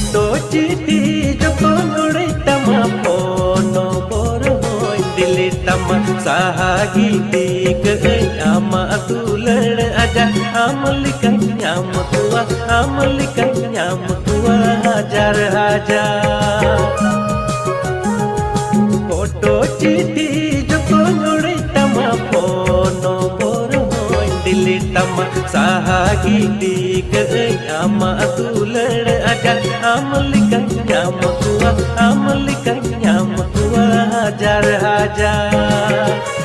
photo चिठी जो को नोड़े तमा फोनो बोर होई दिले तमा साहागी dik ama tular aja amlikan nyam tua hajar hajar photo चिठी जो को नोड़े तमा फोनो बोर होई दिले तमा साहागी dik ama tular aja amlikan nyam tua hajar hajar